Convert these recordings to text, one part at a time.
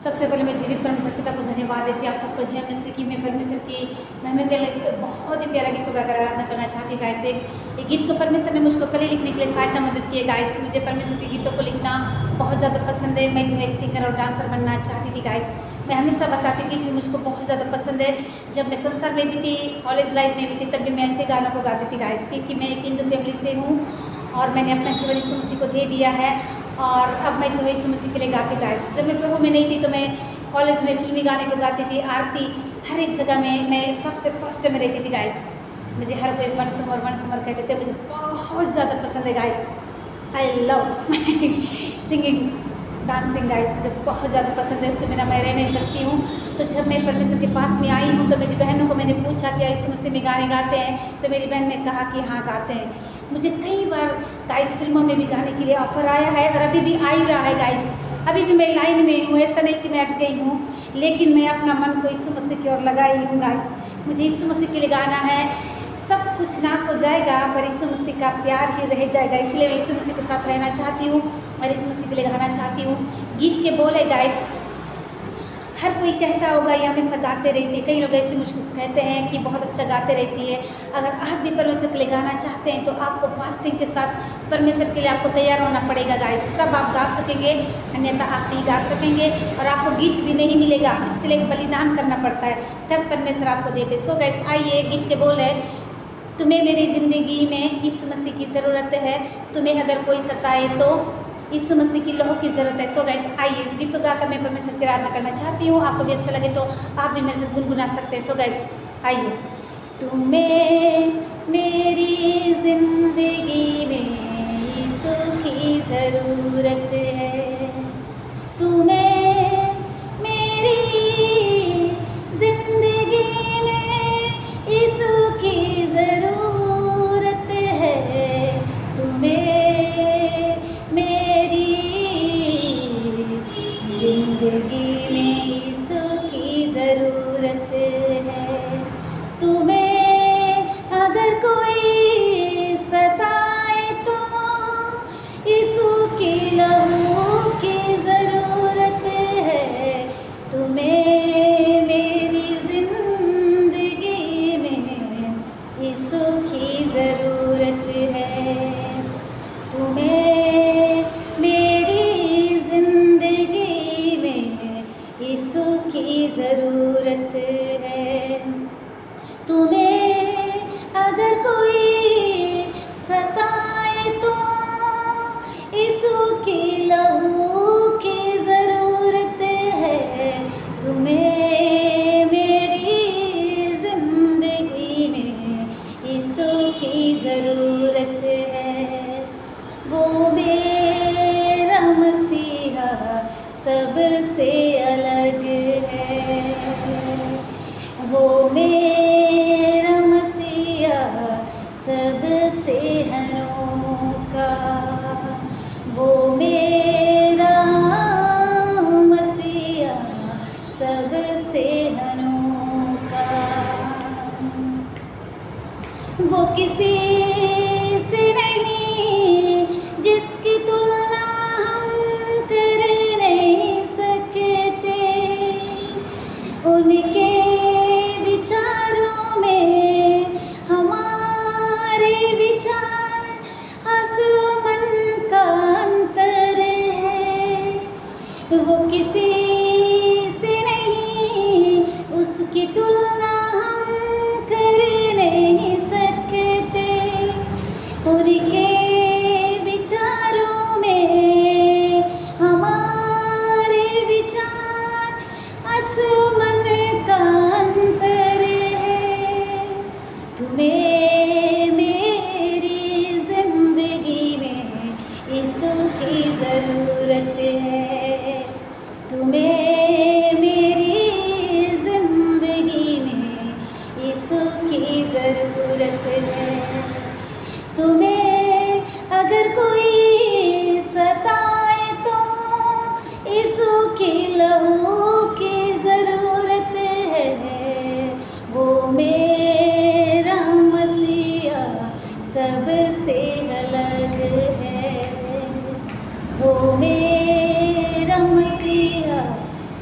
सबसे पहले मैं जीवित परमेश्वर पिता को धन्यवाद देती हूँ। आप सबको जय मसीह की। मैं परमेश्वर की महिमा के लिए बहुत ही प्यारा गीतों का आराधना करना चाहती हूँ गाइस। एक गीत को परमेश्वर ने मुझको कल लिखने के लिए सहायता मदद की है गाइस। मुझे परमेश्वर के गीतों को लिखना बहुत ज़्यादा पसंद है। मैं जो एक सिंगर और डांसर बनना चाहती थी गाइस। मैं हमेशा बताती थी कि मुझको बहुत ज़्यादा पसंद है। जब मैं संसार में भी थी, कॉलेज लाइफ में भी थी, तब भी मैं ऐसे गानों को गाती थी गाइस, क्योंकि मैं एक हिंदू फैमिली से हूँ और मैंने अपना जीवन यीशु मसीह को दे दिया है। और अब मैं जो है यीशु मसीह के लिए गाती गाइस। जब मैं प्रभु में नहीं थी तो मैं कॉलेज में फिल्मी गाने को गाती थी, आरती, हर एक जगह में मैं सबसे फर्स्ट में रहती थी गाइस। मुझे हर कोई वन समर कहते थे। मुझे बहुत ज़्यादा पसंद है guys. I love singing, dancing guys, मुझे बहुत ज़्यादा पसंद है। उसके बिना मैं रह नहीं सकती हूँ। तो जब मैं परमेश्वर के पास में आई हूँ तो मेरी बहनों को मैंने पूछा कि यीशु मसीह में गाने गाते हैं, तो मेरी बहन ने कहा कि हाँ गाते हैं। मुझे कई बार गाइस फिल्मों में भी गाने के लिए ऑफर आया है और अभी भी आ ही रहा है गाइस। अभी भी मैं लाइन में हूँ, ऐसा नहीं कि मैं अट गई हूँ, लेकिन मैं अपना मन को यीशु मसीह की ओर लगाई हूँ गाइस। मुझे यीशु मसीह के लिए गाना है। सब कुछ नाश हो जाएगा पर यीशु मसीह का प्यार ही रह जाएगा। इसलिए मैं यीशु मसीह के साथ रहना चाहती हूँ और यीशु मसीह के लिए गाना चाहती हूँ। गीत के बोल है गाइस, हर कोई कहता होगा ये हमेशा गाते रहती है। कई लोग ऐसे मुझको कहते हैं कि बहुत अच्छा गाते रहती है। अगर आप भी परमेश्वर के लिए गाना चाहते हैं तो आपको फास्टिंग के साथ परमेश्वर के लिए आपको तैयार होना पड़ेगा गाइस, तब आप गा सकेंगे, अन्यथा आप नहीं गा सकेंगे और आपको गीत भी नहीं मिलेगा। इसके लिए बलिदान करना पड़ता है, तब परमेश्वर आपको देते। सो गाइस आइए, गीत के बोल है, तुम्हें मेरी ज़िंदगी में यीशु मसीह की ज़रूरत है। तुम्हें अगर कोई सताए तो यीशु मसीह की लहू की ज़रूरत है। सो गाइस आइए, इस गीत को गाकर मैं परमेश्वर की आराधना करना चाहती हूँ। आपको भी अच्छा लगे तो आप भी मेरे साथ गुनगुना सकते हैं। सो गाइस आइए। तुम्हें मेरी ज़िंदगी में यीशु की ज़रूरत है। तुम्हें मेरी ज़िंदगी में यीशु की ज़रूरत है। तुम्हें मेरी ज़िंदगी में यीशु की ज़रूरत है। तुम्हें अगर कोई सताए तो यीशु की लहू की ज़रूरत है। तुम्हें मेरी ज़िंदगी में यीशु की ज़रूरत है। तुम्हें मेरी ज़िंदगी में यीशु की ज़रूरत है। तुम्हें अगर कोई सताए तो यीशु की लहू की ज़रूरत है। तुम्हें मेरी ज़िंदगी में यीशु की ज़रूरत है। वो मेरा मसीहा सबसे अलग है। वो मेरा मसीहा सबसे अनोखा। वो मेरा मसीहा सबसे अनोखा। वो किसी से नहीं जिसकी तुलना हम कर नहीं सकते। उनके विचारों में हमारे विचार आसमान का अंतर है। वो किसी से नहीं, उसकी तुलना हम कर नहीं सकते।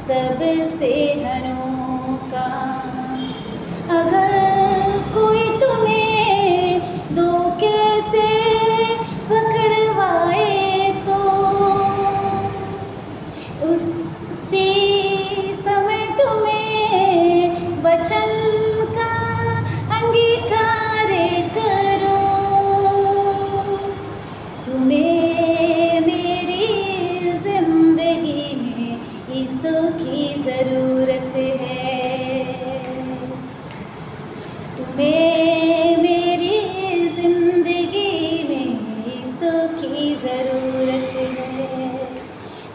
सबसे अनोखा। अगर कोई तुम्हें धोखे से पकड़वाए तो उसी समय तुम्हें वचन का अंगीकार करो। तुम्हें मेरी जिंदगी में यीशु की ज़रूरत है। तुम्हें मेरी जिंदगी में यीशु की ज़रूरत है।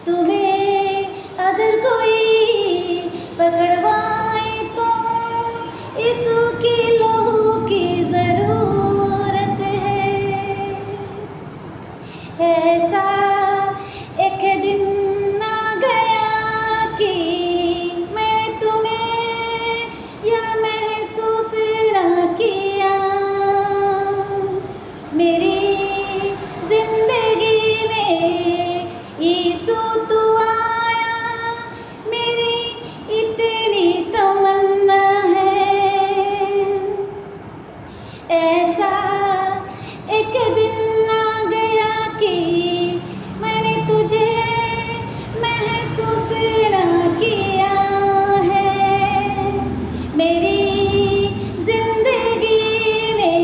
तुम्हें अगर कोई पकड़वाए तो यीशु की लहू की ज़रूरत है। ऐसा एक दिन आ गया कि मैं तुम्हें यह महसूस न किया। मेरी जिंदगी में यीशु तू आया, मेरी इतनी तमन्ना है। ऐसा एक दिन आ गया कि मैंने तुझे महसूस न किया है। मेरी जिंदगी में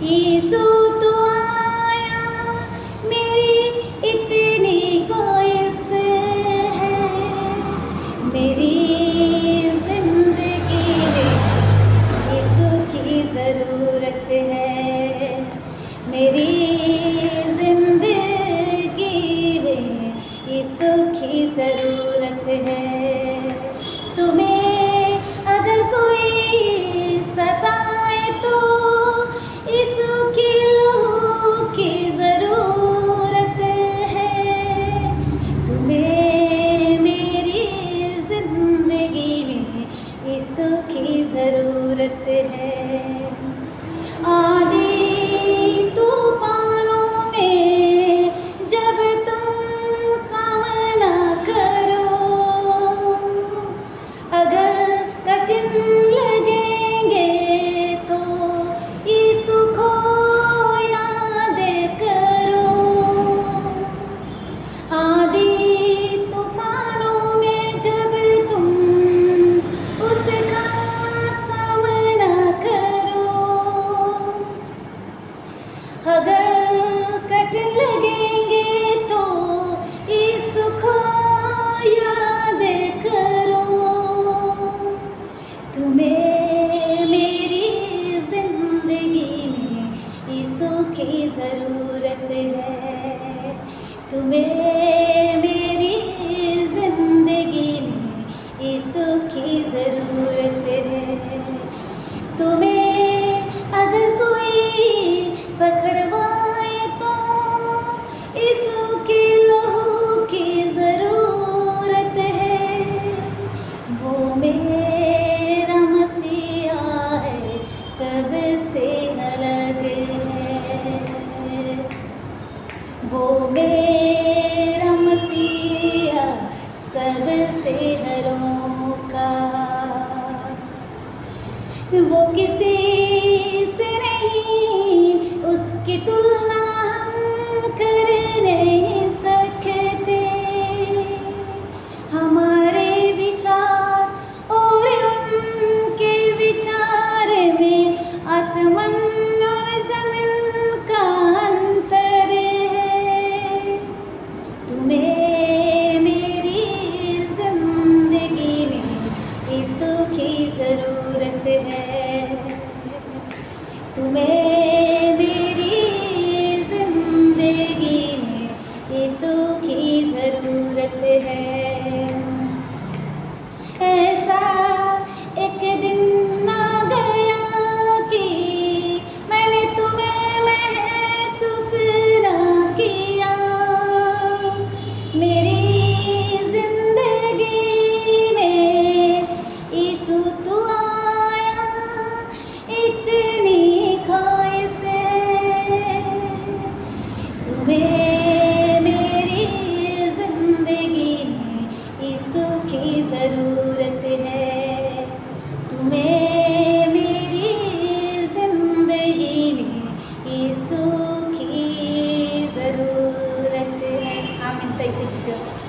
यीशु तू आया, मेरी इतनी ख्वाहिश है। मेरी जिंदगी में यीशु की ज़रूरत है। मेरी जिंदगी में यीशु की ज़रूरत है। तुम्हें अगर कोई सताए तो यीशु की लहू की ज़रूरत है। तुम्हें मेरी जिंदगी में यीशु की ज़रूरत है। आदि तूफानों में जब तुम सामना करो, अगर कठिन लगेंगे तो यीशु को याद करो। आदि तूफानों में जब तुम उसका सामना करो, अगर कठिन लगेंगे तो यीशु को याद करो। तुम्हें मेरी जिंदगी में यीशु की ज़रूरत है। तुम्हें मेरी जिंदगी में यीशु की ज़रूरत है। तुम्हें अगर कोई पकड़वाए तो यीशु की लहू की ज़रूरत है। वो मेरा मसीहा है, सबसे अलग है। वो मेरा मसीहा सबसे अनोखा। वो किसी से नहीं, उसकी तुलना हम कर नहीं सकते। हमारे विचार और उनके विचार में आसमान और ज़मीन का अंतर है। तुम्हें मेरी जिंदगी में यीशु की ज़रूरत है। तुम्हें मेरी की ज़रूरत है, तुम्हें मेरी ज़िंदगी में यीशु की ज़रूरत है। आमीन। Thank you Jesus.